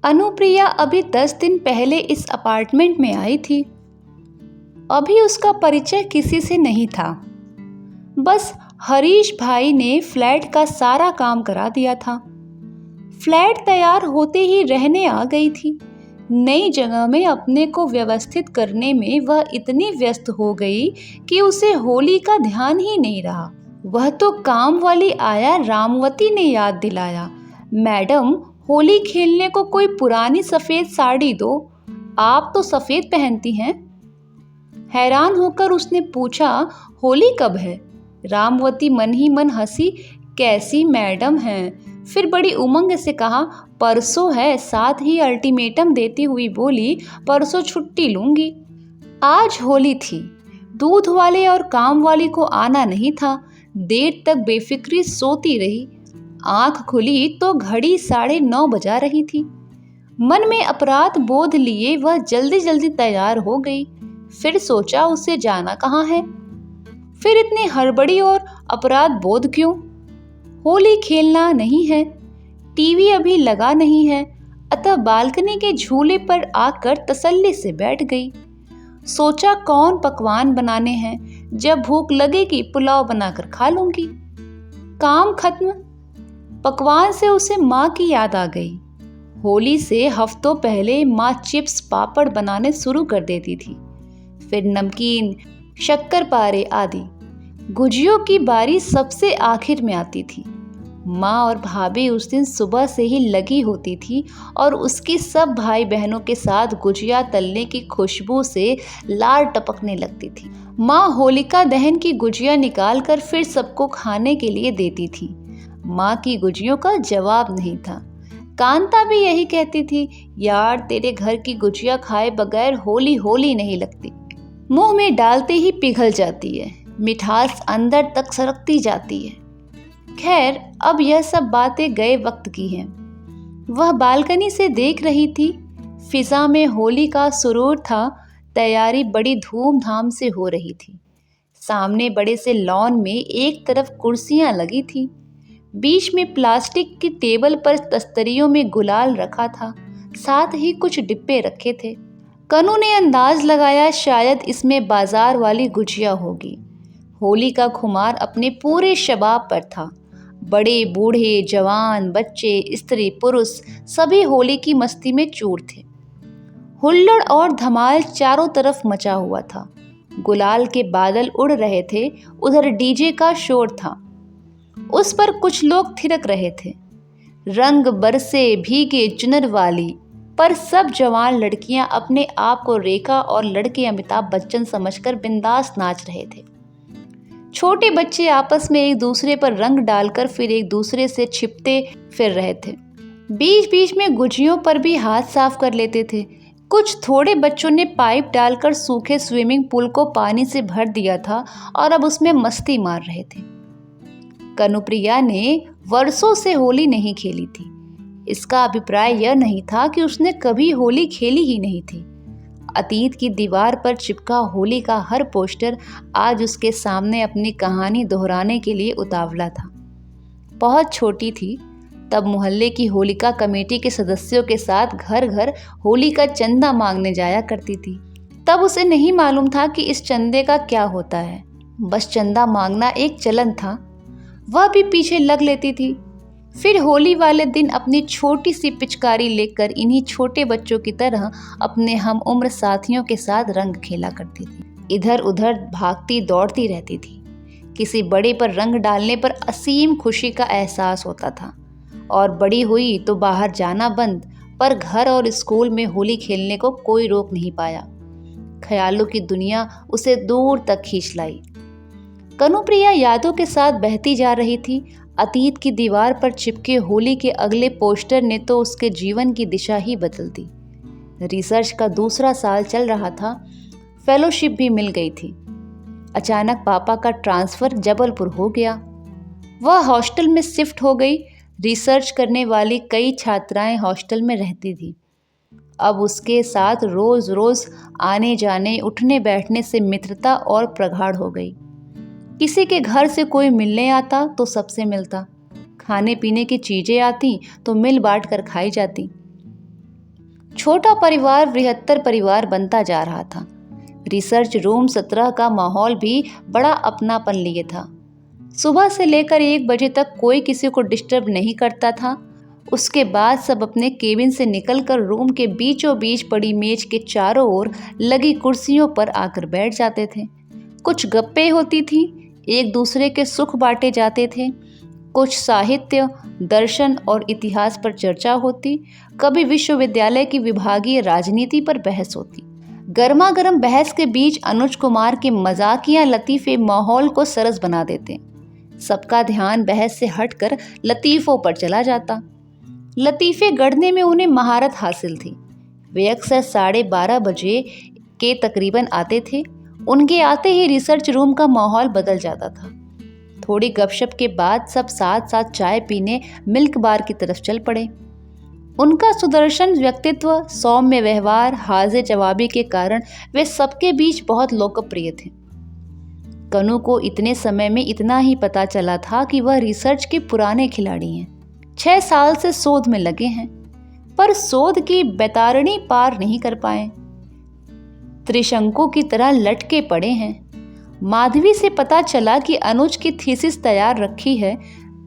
अनुप्रिया अभी 10 दिन पहले इस अपार्टमेंट में आई थी। अभी उसका परिचय किसी से नहीं था। बस हरीश भाई ने फ्लैट का सारा काम करा दिया था। फ्लैट तैयार होते ही रहने आ गई थी। नई जगह में अपने को व्यवस्थित करने में वह इतनी व्यस्त हो गई कि उसे होली का ध्यान ही नहीं रहा। वह तो काम वाली आया रामवती ने याद दिलाया, मैडम होली खेलने को कोई पुरानी सफेद साड़ी दो, आप तो सफेद पहनती हैं। हैरान होकर उसने पूछा, होली कब है? रामवती मन ही मन हंसी, कैसी मैडम हैं। फिर बड़ी उमंग से कहा, परसों है। साथ ही अल्टीमेटम देती हुई बोली, परसों छुट्टी लूंगी। आज होली थी। दूध वाले और काम वाली को आना नहीं था। देर तक बेफिक्री सोती रही। आंख खुली तो घड़ी 9:30 बजा रही थी। मन में अपराध बोध लिए वह जल्दी जल्दी तैयार हो गई। फिर सोचा, उसे जाना कहाँ है? फिर इतनी हड़बड़ी और अपराध बोध क्यों? होली खेलना नहीं है, टीवी अभी लगा नहीं है, अतः बालकनी के झूले पर आकर तसल्ली से बैठ गई। सोचा, कौन पकवान बनाने हैं, जब भूख लगेगी पुलाव बनाकर खा लूंगी। काम खत्म। पकवान से उसे माँ की याद आ गई। होली से हफ्तों पहले माँ चिप्स पापड़ बनाने शुरू कर देती थी। फिर नमकीन, शक्करपारे आदि। गुजियों की बारी सबसे आखिर में आती थी। माँ और भाभी उस दिन सुबह से ही लगी होती थी और उसकी सब भाई बहनों के साथ गुजिया तलने की खुशबू से लार टपकने लगती थी। माँ होलिका दहन की गुजिया निकाल कर फिर सबको खाने के लिए देती थी। माँ की गुजियों का जवाब नहीं था। कांता भी यही कहती थी, यार तेरे घर की गुजिया खाए बगैर होली होली नहीं लगती। मुंह में डालते ही पिघल जाती है, मिठास अंदर तक सरकती जाती है। खैर, अब यह सब बातें गए वक्त की हैं। वह बालकनी से देख रही थी। फिजा में होली का सुरूर था। तैयारी बड़ी धूमधाम से हो रही थी। सामने बड़े से लॉन में एक तरफ कुर्सियां लगी थी। बीच में प्लास्टिक की टेबल पर तस्तरियों में गुलाल रखा था। साथ ही कुछ डिब्बे रखे थे। कनू ने अंदाज लगाया, शायद इसमें बाजार वाली गुजिया होगी। होली का खुमार अपने पूरे शबाब पर था। बड़े बूढ़े जवान बच्चे स्त्री पुरुष सभी होली की मस्ती में चूर थे। हुल्लड़ और धमाल चारों तरफ मचा हुआ था। गुलाल के बादल उड़ रहे थे। उधर डीजे का शोर था। उस पर कुछ लोग थिरक रहे थे। रंग बरसे भीगे चुनर वाली पर सब जवान लड़कियां अपने आप को रेखा और लड़के अमिताभ बच्चन समझकर बिंदास नाच रहे थे। छोटे बच्चे आपस में एक दूसरे पर रंग डालकर फिर एक दूसरे से छिपते फिर रहे थे। बीच बीच में गुजियों पर भी हाथ साफ कर लेते थे। कुछ थोड़े बच्चों ने पाइप डालकर सूखे स्विमिंग पूल को पानी से भर दिया था और अब उसमें मस्ती मार रहे थे। कनुप्रिया ने वर्षों से होली नहीं खेली थी। इसका अभिप्राय यह नहीं था कि उसने कभी होली खेली ही नहीं थी। अतीत की दीवार पर चिपका होली का हर पोस्टर आज उसके सामने अपनी कहानी दोहराने के लिए उतावला था। बहुत छोटी थी तब मोहल्ले की होलिका कमेटी के सदस्यों के साथ घर घर होली का चंदा मांगने जाया करती थी। तब उसे नहीं मालूम था कि इस चंदे का क्या होता है। बस चंदा मांगना एक चलन था। वह भी पीछे लग लेती थी। फिर होली वाले दिन अपनी छोटी सी पिचकारी लेकर इन्हीं छोटे बच्चों की तरह अपने हम उम्र साथियों के साथ रंग खेला करती थी। इधर उधर भागती दौड़ती रहती थी। किसी बड़े पर रंग डालने पर असीम खुशी का एहसास होता था। और बड़ी हुई तो बाहर जाना बंद, पर घर और स्कूल में होली खेलने को कोई रोक नहीं पाया। ख्यालों की दुनिया उसे दूर तक खींच लाई। कनुप्रिया यादों के साथ बहती जा रही थी। अतीत की दीवार पर चिपके होली के अगले पोस्टर ने तो उसके जीवन की दिशा ही बदल दी। रिसर्च का दूसरा साल चल रहा था। फेलोशिप भी मिल गई थी। अचानक पापा का ट्रांसफ़र जबलपुर हो गया। वह हॉस्टल में शिफ्ट हो गई। रिसर्च करने वाली कई छात्राएं हॉस्टल में रहती थी। अब उसके साथ रोज़ रोज़ आने जाने उठने बैठने से मित्रता और प्रगाढ़ हो गई। किसी के घर से कोई मिलने आता तो सबसे मिलता। खाने पीने की चीज़ें आती तो मिल बांट कर खाई जाती। छोटा परिवार बृहत्तर परिवार बनता जा रहा था। रिसर्च रूम 17 का माहौल भी बड़ा अपनापन लिए था। सुबह से लेकर 1 बजे तक कोई किसी को डिस्टर्ब नहीं करता था। उसके बाद सब अपने केबिन से निकलकर रूम के बीचों बीच पड़ी मेज के चारों ओर लगी कुर्सियों पर आकर बैठ जाते थे। कुछ गप्पे होती थी, एक दूसरे के सुख बांटे जाते थे, कुछ साहित्य, दर्शन और इतिहास पर चर्चा होती, कभी विश्वविद्यालय की विभागीय राजनीति पर बहस होती। गर्मा गर्म बहस के बीच अनुज कुमार के मजाकिया लतीफ़े माहौल को सरस बना देते। सबका ध्यान बहस से हटकर लतीफ़ों पर चला जाता। लतीफ़े गढ़ने में उन्हें महारत हासिल थी। वे अक्सर 12:30 बजे के तकरीबन आते थे। उनके आते ही रिसर्च रूम का माहौल बदल जाता था। थोड़ी गपशप के बाद सब साथ साथ चाय पीने मिल्क बार की तरफ चल पड़े। उनका सुदर्शन व्यक्तित्व, सौम्य व्यवहार, हाजिर जवाबी के कारण वे सबके बीच बहुत लोकप्रिय थे। कनू को इतने समय में इतना ही पता चला था कि वह रिसर्च के पुराने खिलाड़ी हैं। 6 साल से शोध में लगे हैं, पर शोध की बैतारणी पार नहीं कर पाए। त्रिशंकु की तरह लटके पड़े हैं। माधवी से पता चला कि अनुज की थीसिस तैयार रखी है,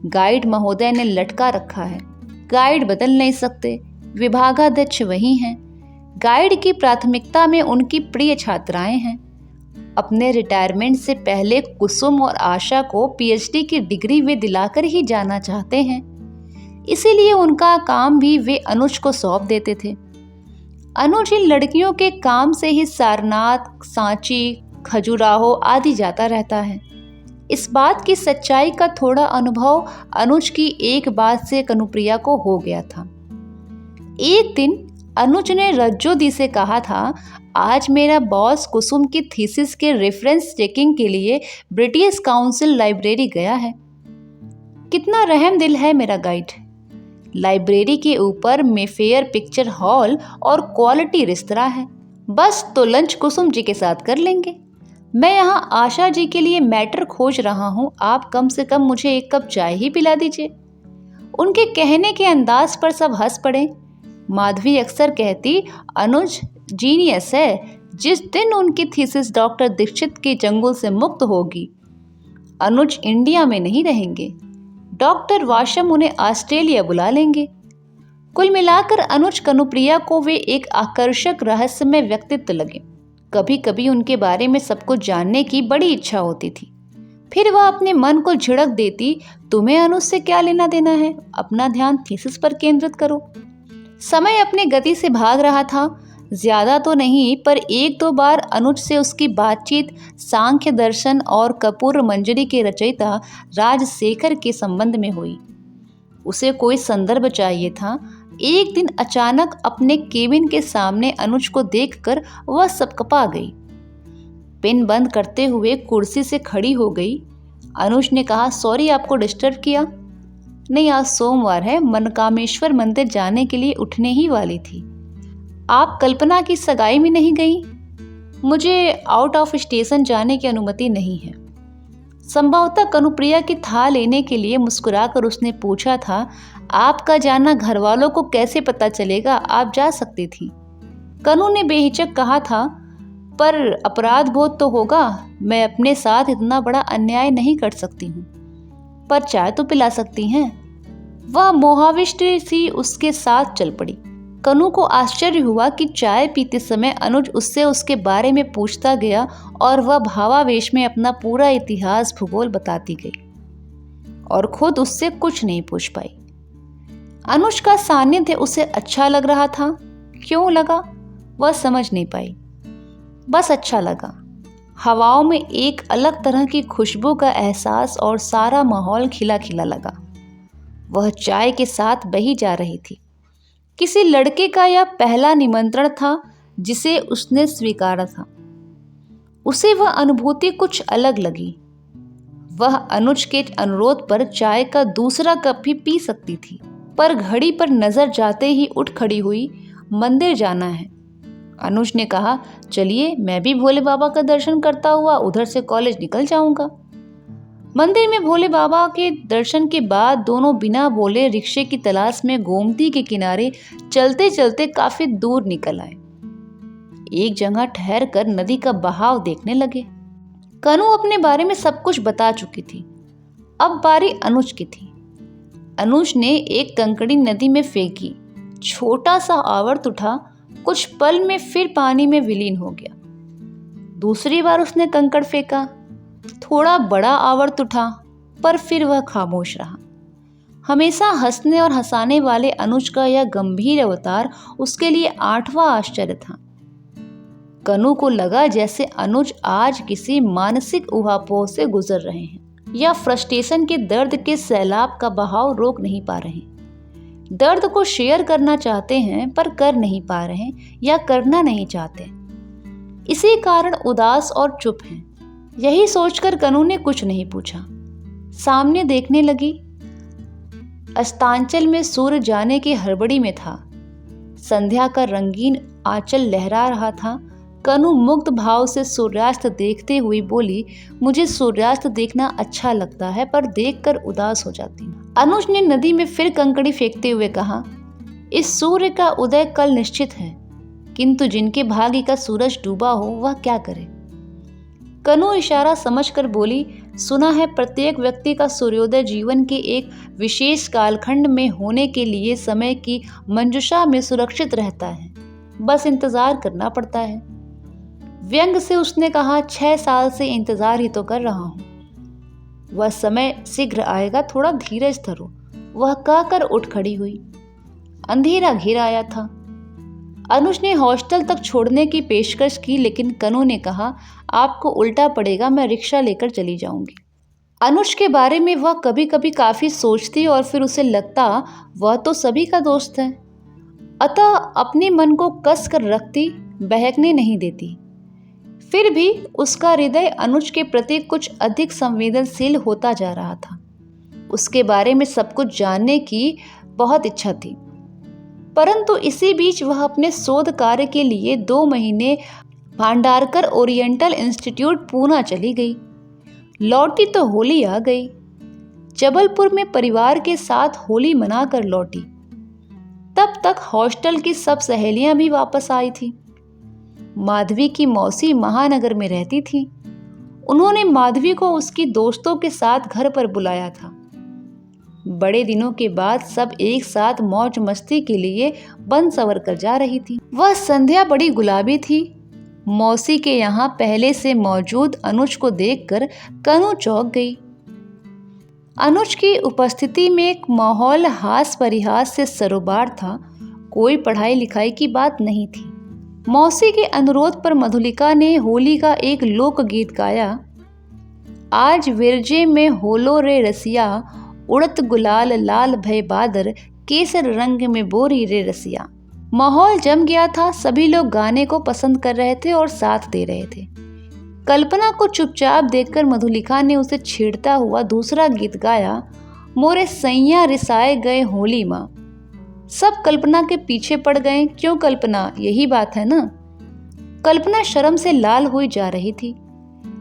गाइड महोदय ने लटका रखा है। गाइड बदल नहीं सकते, विभागाध्यक्ष वही हैं। गाइड की प्राथमिकता में उनकी प्रिय छात्राएं हैं। अपने रिटायरमेंट से पहले कुसुम और आशा को पीएचडी की डिग्री वे दिलाकर ही जाना चाहते हैं। इसीलिए उनका काम भी वे अनुज को सौंप देते थे। अनुज इन लड़कियों के काम से ही सारनाथ, सांची, खजुराहो आदि जाता रहता है। इस बात की सच्चाई का थोड़ा अनुभव अनुज की एक बात से कनुप्रिया को हो गया था। एक दिन अनुज ने रज्जो दी से कहा था, आज मेरा बॉस कुसुम की थीसिस के रेफरेंस चेकिंग के लिए ब्रिटिश काउंसिल लाइब्रेरी गया है। कितना रहम दिल है मेरा गाइड। लाइब्रेरी के ऊपर मेफेयर पिक्चर हॉल और क्वालिटी रेस्तरां है। बस तो लंच कुसुम जी के साथ कर लेंगे। मैं यहाँ आशा जी के लिए मैटर खोज रहा हूँ, आप कम से कम मुझे 1 कप चाय ही पिला दीजिए। उनके कहने के अंदाज पर सब हंस पड़े। माधवी अक्सर कहती, अनुज जीनियस है। जिस दिन उनकी थीसिस डॉक्टर दीक्षित के चंगुल से मुक्त होगी, अनुज इंडिया में नहीं रहेंगे। डॉक्टर वाशम उन्हें ऑस्ट्रेलिया बुला लेंगे। कुल मिलाकर अनुज कनुप्रिया को वे एक आकर्षक रहस्यमय व्यक्तित्व लगे। कभी कभी उनके बारे में सब कुछ जानने की बड़ी इच्छा होती थी। फिर वह अपने मन को झिड़क देती, तुम्हें अनुज से क्या लेना देना है, अपना ध्यान थीसिस पर केंद्रित करो। समय अपने गति से भाग रहा था। ज्यादा तो नहीं, पर 1-2 बार अनुज से उसकी बातचीत सांख्य दर्शन और कपूर मंजरी के रचयिता राजशेखर के संबंध में हुई। उसे कोई संदर्भ चाहिए था। एक दिन अचानक अपने केबिन के सामने अनुज को देखकर वह सकपा गई। पेन बंद करते हुए कुर्सी से खड़ी हो गई। अनुज ने कहा, सॉरी आपको डिस्टर्ब किया? नहीं, आज सोमवार है, मनकामेश्वर मंदिर जाने के लिए उठने ही वाली थी। आप कल्पना की सगाई में नहीं गई? मुझे आउट ऑफ स्टेशन जाने की अनुमति नहीं है। संभवतः कनुप्रिया की था लेने के लिए मुस्कुराकर उसने पूछा था, आपका जाना घर वालों को कैसे पता चलेगा, आप जा सकती थी। कनु ने बेहिचक कहा था, पर अपराध बोध तो होगा, मैं अपने साथ इतना बड़ा अन्याय नहीं कर सकती हूँ। पर चाय तो पिला सकती हैं। वह मोहाविष्ट सी उसके साथ चल पड़ी। कनु को आश्चर्य हुआ कि चाय पीते समय अनुज उससे उसके बारे में पूछता गया और वह भावावेश में अपना पूरा इतिहास भूगोल बताती गई और खुद उससे कुछ नहीं पूछ पाई। अनुज का सानिध्य उसे अच्छा लग रहा था। क्यों लगा वह समझ नहीं पाई, बस अच्छा लगा। हवाओं में एक अलग तरह की खुशबू का एहसास और सारा माहौल खिला खिला लगा। वह चाय के साथ बही जा रही थी। किसी लड़के का यह पहला निमंत्रण था जिसे उसने स्वीकारा था। उसे वह अनुभूति कुछ अलग लगी। वह अनुज के अनुरोध पर चाय का दूसरा कप भी पी सकती थी, पर घड़ी पर नजर जाते ही उठ खड़ी हुई। मंदिर जाना है। अनुज ने कहा, चलिए मैं भी भोले बाबा का दर्शन करता हुआ उधर से कॉलेज निकल जाऊंगा। मंदिर में भोले बाबा के दर्शन के बाद दोनों बिना बोले रिक्शे की तलाश में गोमती के किनारे चलते चलते काफी दूर निकल आए। एक जगह ठहर कर नदी का बहाव देखने लगे। कनू अपने बारे में सब कुछ बता चुकी थी। अब बारी अनुज की थी। अनुज ने एक कंकड़ी नदी में फेंकी। छोटा सा आवर्त उठा, कुछ पल में फिर पानी में विलीन हो गया। दूसरी बार उसने कंकड़ फेंका। थोड़ा बड़ा आवर्त उठा, पर फिर वह खामोश रहा। हमेशा हंसने और हंसाने वाले अनुज का यह गंभीर अवतार उसके लिए 8वां आश्चर्य था। कनू को लगा जैसे अनुज आज किसी मानसिक उहापोह से गुजर रहे हैं या फ्रस्ट्रेशन के दर्द के सैलाब का बहाव रोक नहीं पा रहे। दर्द को शेयर करना चाहते हैं पर कर नहीं पा रहे या करना नहीं चाहते, इसी कारण उदास और चुप हैं। यही सोचकर कनू ने कुछ नहीं पूछा। सामने देखने लगी। अस्तांचल में सूर्य जाने की हड़बड़ी में था। संध्या का रंगीन आंचल लहरा रहा था। कनू मुग्ध भाव से सूर्यास्त देखते हुए बोली, मुझे सूर्यास्त देखना अच्छा लगता है पर देखकर उदास हो जाती हूँ। अनुज ने नदी में फिर कंकड़ी फेंकते हुए कहा, इस सूर्य का उदय कल निश्चित है, किंतु जिनके भाग्य का सूरज डूबा हो वह क्या करे। कनू इशारा समझकर बोली, सुना है प्रत्येक व्यक्ति का सूर्योदय जीवन के एक विशेष कालखंड में होने के लिए समय की मंजुषा में सुरक्षित रहता है, बस इंतजार करना पड़ता है। व्यंग से उसने कहा, 6 साल से इंतजार ही तो कर रहा हूं। वह समय शीघ्र आएगा, थोड़ा धीरज धरो। वह कहकर उठ खड़ी हुई। अंधेरा घिर आया था। अनुज ने हॉस्टल तक छोड़ने की पेशकश की, लेकिन कनू ने कहा, आपको उल्टा पड़ेगा, मैं रिक्शा लेकर चली जाऊंगी। अनुज के बारे में वह कभी कभी काफी सोचती और फिर उसे लगता वह तो सभी का दोस्त है, अतः अपने मन को कस कर रखती, बहकने नहीं देती। फिर भी उसका हृदय अनुज के प्रति कुछ अधिक संवेदनशील होता जा रहा था। उसके बारे में सब कुछ जानने की बहुत इच्छा थी, परंतु इसी बीच वह अपने शोध कार्य के लिए 2 महीने भांडारकर ओरिएंटल इंस्टीट्यूट पूना चली गई। लौटी तो होली आ गई। जबलपुर में परिवार के साथ होली मनाकर लौटी। तब तक हॉस्टल की सब सहेलियां भी वापस आई थी। माधवी की मौसी महानगर में रहती थी। उन्होंने माधवी को उसकी दोस्तों के साथ घर पर बुलाया था। बड़े दिनों के बाद सब एक साथ मौज मस्ती के लिए बन सवर कर जा रही थी। वह संध्या बड़ी गुलाबी थी। मौसी के यहाँ पहले से मौजूद अनुज को देखकर कनू चौंक गई। अनुज की उपस्थिति में एक माहौल हास परिहास से सरोबार था। कोई पढ़ाई लिखाई की बात नहीं थी। मौसी के अनुरोध पर मधुलिका ने होली का एक लोकगीत गाया। आज विरजे में होलो रे रसिया, उड़त गुलाल लाल भय बादर, केसर रंग में बोरी रे रसिया। माहौल जम गया था। सभी लोग गाने को पसंद कर रहे थे और साथ दे रहे थे। कल्पना को चुपचाप देखकर मधुलिका ने उसे छेड़ता हुआ दूसरा गीत गाया, मोरे सैया रिसाए गए होली माँ। सब कल्पना के पीछे पड़ गए। क्यों कल्पना, यही बात है ना। कल्पना शर्म से लाल हुई जा रही थी।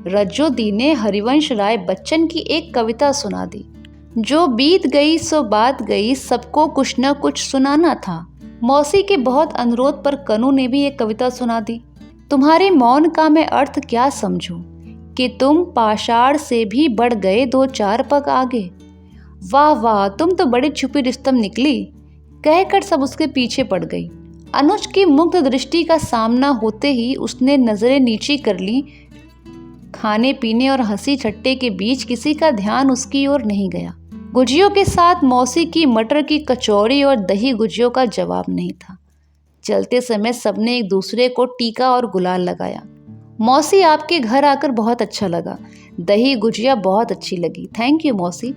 रज्जो दी ने हरिवंश राय बच्चन की एक कविता सुना दी, जो बीत गई सो बात गई, सबको कुछ न कुछ सुनाना था। मौसी के बहुत अनुरोध पर कनू ने भी एक कविता सुना दी। तुम्हारे मौन का मैं अर्थ क्या समझूं, कि तुम पाषाण से भी बढ़ गए 2-4 पग आगे। वाह वाह, तुम तो बड़ी छुपी रिस्तम निकली, कहकर सब उसके पीछे पड़ गई। अनुज की मुग्ध दृष्टि का सामना होते ही उसने नजरें नीची कर ली। खाने पीने और हंसी ठट्टे के बीच किसी का ध्यान उसकी ओर नहीं गया। गुजियों के साथ मौसी की मटर की कचौड़ी और दही गुजियों का जवाब नहीं था। चलते समय सबने एक दूसरे को टीका और गुलाल लगाया। मौसी, आपके घर आकर बहुत अच्छा लगा, दही गुजिया बहुत अच्छी लगी। थैंक यू मौसी,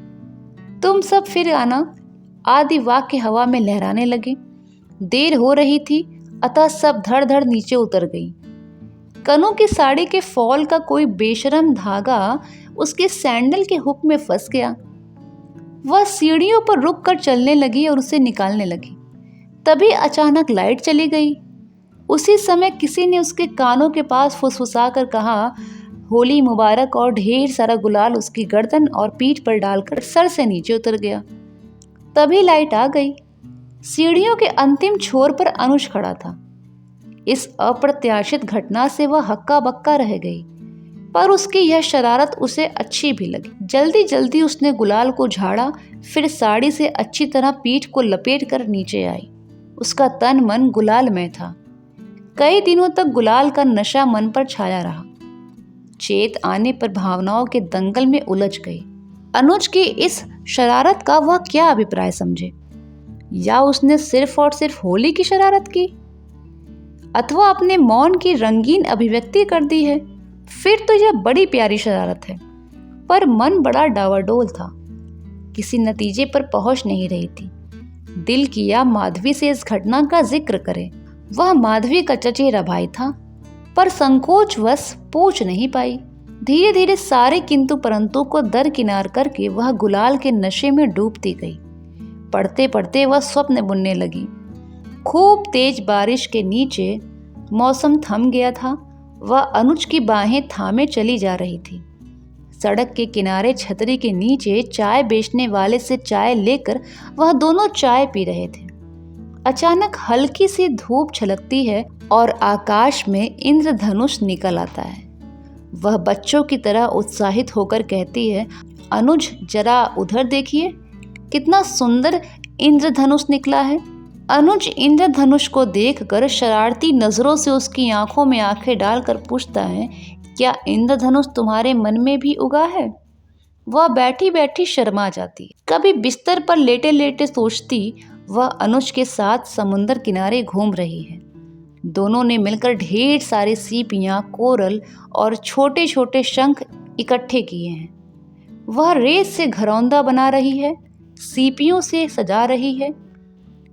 तुम सब फिर आना। आदि वाक्य हवा में लहराने लगे। देर हो रही थी, अतः सब धड़ धड़ नीचे उतर गई। कनू की साड़ी के फॉल का कोई बेशरम धागा उसके सैंडल के हुक में फंस गया। वह सीढ़ियों पर रुक कर चलने लगी और उसे निकालने लगी। तभी अचानक लाइट चली गई। उसी समय किसी ने उसके कानों के पास फुसफुसा कर कहा, होली मुबारक और ढेर सारा गुलाल उसकी गर्दन और पीठ पर डालकर सर से नीचे उतर गया। तभी लाइट आ गई। सीढ़ियों के अंतिम छोर पर अनुज खड़ा था। इस अप्रत्याशित घटना से वह हक्का बक्का रह गई, पर उसकी यह शरारत उसे अच्छी भी लगी। जल्दी जल्दी उसने गुलाल को झाड़ा, फिर साड़ी से अच्छी तरह पीठ को लपेट कर नीचे आई। उसका तन मन गुलाल में था। कई दिनों तक गुलाल का नशा मन पर छाया रहा। चेत आने पर भावनाओं के दंगल में उलझ गई। अनुज की इस शरारत का वह क्या अभिप्राय समझे? या उसने सिर्फ और सिर्फ होली की शरारत की, अथवा अपने मौन की रंगीन अभिव्यक्ति कर दी है? फिर तो यह बड़ी प्यारी शरारत है, पर मन बड़ा डावाडोल था। किसी नतीजे पर पहुंच नहीं रही थी। दिल किया माधवी से इस घटना का जिक्र करे। वह माधवी का चचेरा भाई था, पर संकोचवश पूछ नहीं पाई। धीरे धीरे सारे किंतु परंतु को दरकिनार करके वह गुलाल के नशे में डूबती गई। पढ़ते पढ़ते वह स्वप्न बुनने लगी। खूब तेज बारिश के नीचे मौसम थम गया था। वह अनुज की बाहें थामे चली जा रही थी। सड़क के किनारे छतरी के नीचे चाय बेचने वाले से चाय लेकर वह दोनों चाय पी रहे थे। अचानक हल्की सी धूप छलकती है और आकाश में इंद्रधनुष निकल आता है। वह बच्चों की तरह उत्साहित होकर कहती है, अनुज जरा उधर देखिए, कितना सुंदर इंद्रधनुष निकला है। अनुज इंद्रधनुष को देखकर शरारती नजरों से उसकी आंखों में आंखें डालकर पूछता है, क्या इंद्रधनुष तुम्हारे मन में भी उगा है? वह बैठी बैठी शर्मा जाती। कभी बिस्तर पर लेटे लेटे सोचती वह अनुज के साथ समुंदर किनारे घूम रही है। दोनों ने मिलकर ढेर सारे सीपियाँ, कोरल और छोटे छोटे शंख इकट्ठे किए हैं। वह रेत से घरौंदा बना रही है, सीपियों से सजा रही है।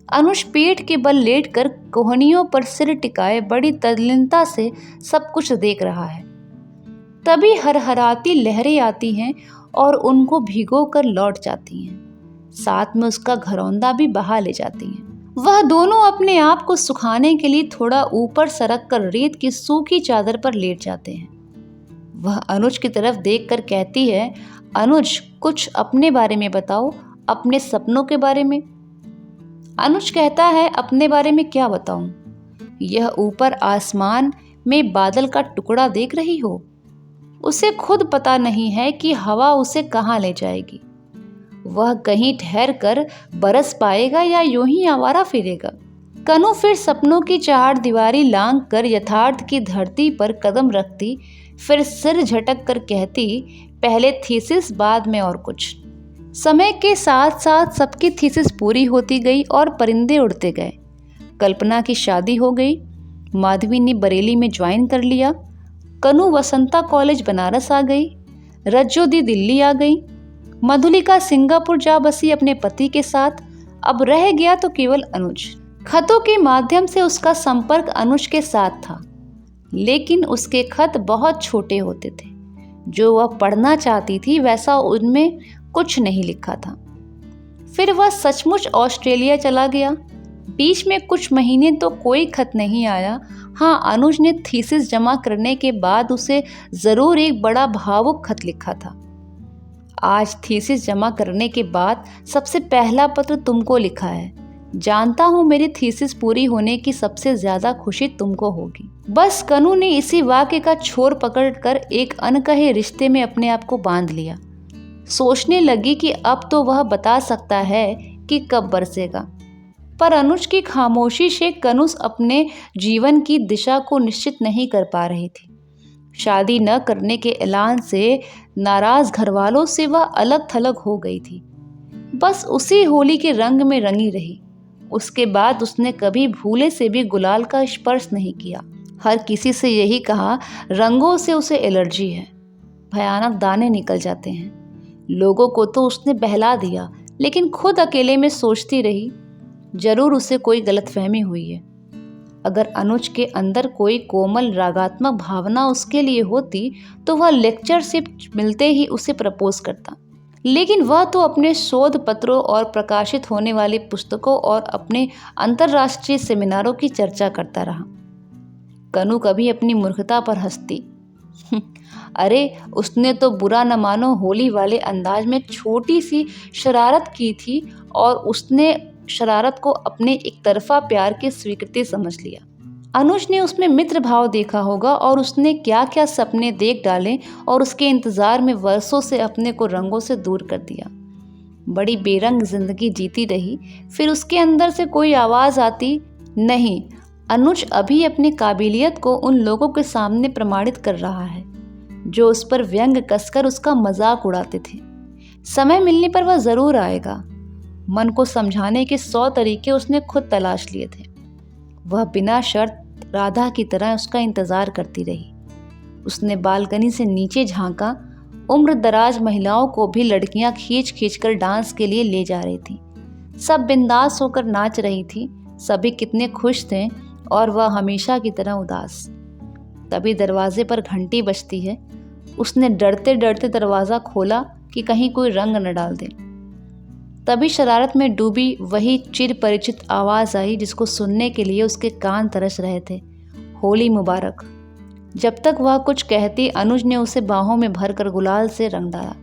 अनुज पेट के बल लेटकर कोहनियों पर सिर टिकाए बड़ी तल्लीनता से सब कुछ देख रहा है। तभी हरहराती लहरें आती हैं और उनको भिगो कर लौट जाती हैं। साथ में उसका घरौंदा भी बहा ले जाती हैं। वह दोनों अपने आप को सुखाने के लिए थोड़ा ऊपर सरक कर रेत की सूखी चादर पर लेट जाते हैं। वह अनुज की तरफ देखकर कहती है, अनुज कुछ अपने बारे में बताओ, अपने सपनों के बारे में। अनुज कहता है, अपने बारे में क्या बताऊं? यह ऊपर आसमान में बादल का टुकड़ा देख रही हो? उसे खुद पता नहीं है कि हवा उसे कहाँ ले जाएगी। वह कहीं ठहर कर बरस पाएगा या यूं ही आवारा फिरेगा। कनु फिर सपनों की चार दीवारी लांघ कर यथार्थ की धरती पर कदम रखती, फिर सिर झटक कर कहती, पहले थीसिस बाद में और कुछ। समय के साथ साथ सबकी थीसिस पूरी होती गई और परिंदे उड़ते गए। कल्पना की शादी हो गई। माधवी ने बरेली में ज्वाइन कर लिया। कनु वसंता कॉलेज बनारस आ गई। रज्जो दी दिल्ली आ गई। मधुलिका सिंगापुर जा बसी अपने पति के साथ। अब रह गया तो केवल अनुज। खतों के माध्यम से उसका संपर्क अनुज के साथ था, लेकिन उसके खत बहुत छोटे होते थे। जो वह पढ़ना चाहती थी वैसा उनमें कुछ नहीं लिखा था। फिर वह सचमुच ऑस्ट्रेलिया चला गया। बीच में कुछ महीने तो कोई खत नहीं आया। हाँ, अनुज ने थीसिस जमा करने के बाद उसे ज़रूर एक बड़ा भावुक खत लिखा था। आज थीसिस जमा करने के बाद सबसे पहला पत्र तुमको लिखा है। जानता हूँ मेरी थीसिस पूरी होने की सबसे ज़्यादा खुशी तुमको होगी। बस कनु ने इसी वाक्य का छोर पकड़कर एक अनकहे रिश्ते में अपने आप को बांध लिया। सोचने लगी कि अब तो वह बता सकता है कि कब बरसेगा। पर अनुज की खामोशी से कनु अपने जीवन की दिशा को निश्चित नहीं कर पा रही थी। शादी न करने के ऐलान से नाराज घरवालों से वह अलग थलग हो गई थी। बस उसी होली के रंग में रंगी रही। उसके बाद उसने कभी भूले से भी गुलाल का स्पर्श नहीं किया। हर किसी से यही कहा, रंगों से उसे एलर्जी है, भयानक दाने निकल जाते हैं। लोगों को तो उसने बहला दिया, लेकिन खुद अकेले में सोचती रही, जरूर उसे कोई गलतफहमी हुई है। अगर अनुज के अंदर कोई कोमल रागात्मक भावना उसके लिए होती तो वह लेक्चरशिप मिलते ही उसे प्रपोज करता। लेकिन वह तो अपने शोध पत्रों और प्रकाशित होने वाली पुस्तकों और अपने अंतर्राष्ट्रीय सेमिनारों की चर्चा करता रहा। कनु कभी अपनी मूर्खता पर हंसती। अरे उसने तो बुरा न मानो होली वाले अंदाज में छोटी सी शरारत की थी और उसने शरारत को अपने एक तरफा प्यार की स्वीकृति समझ लिया। अनुज ने उसमें मित्र भाव देखा होगा और उसने क्या क्या सपने देख डाले और उसके इंतजार में वर्षों से अपने को रंगों से दूर कर दिया। बड़ी बेरंग जिंदगी जीती रही। फिर उसके अंदर से कोई आवाज आती, नहीं, अनुज अभी अपनी काबिलियत को उन लोगों के सामने प्रमाणित कर रहा है जो उस पर व्यंग कसकर उसका मजाक उड़ाते थे। समय मिलने पर वह जरूर आएगा। मन को समझाने के 100 तरीके उसने खुद तलाश लिए थे। वह बिना शर्त राधा की तरह उसका इंतजार करती रही। उसने बालकनी से नीचे झांका। उम्र दराज महिलाओं को भी लड़कियां खींच खींच कर डांस के लिए ले जा रही थी। सब बिंदास होकर नाच रही थी। सभी कितने खुश थे और वह हमेशा की तरह उदास। तभी दरवाजे पर घंटी बजती है। उसने डरते डरते दरवाज़ा खोला कि कहीं कोई रंग न डाल दे। तभी शरारत में डूबी वही चिर परिचित आवाज़ आई जिसको सुनने के लिए उसके कान तरस रहे थे, होली मुबारक। जब तक वह कुछ कहती, अनुज ने उसे बाहों में भरकर गुलाल से रंग डाला।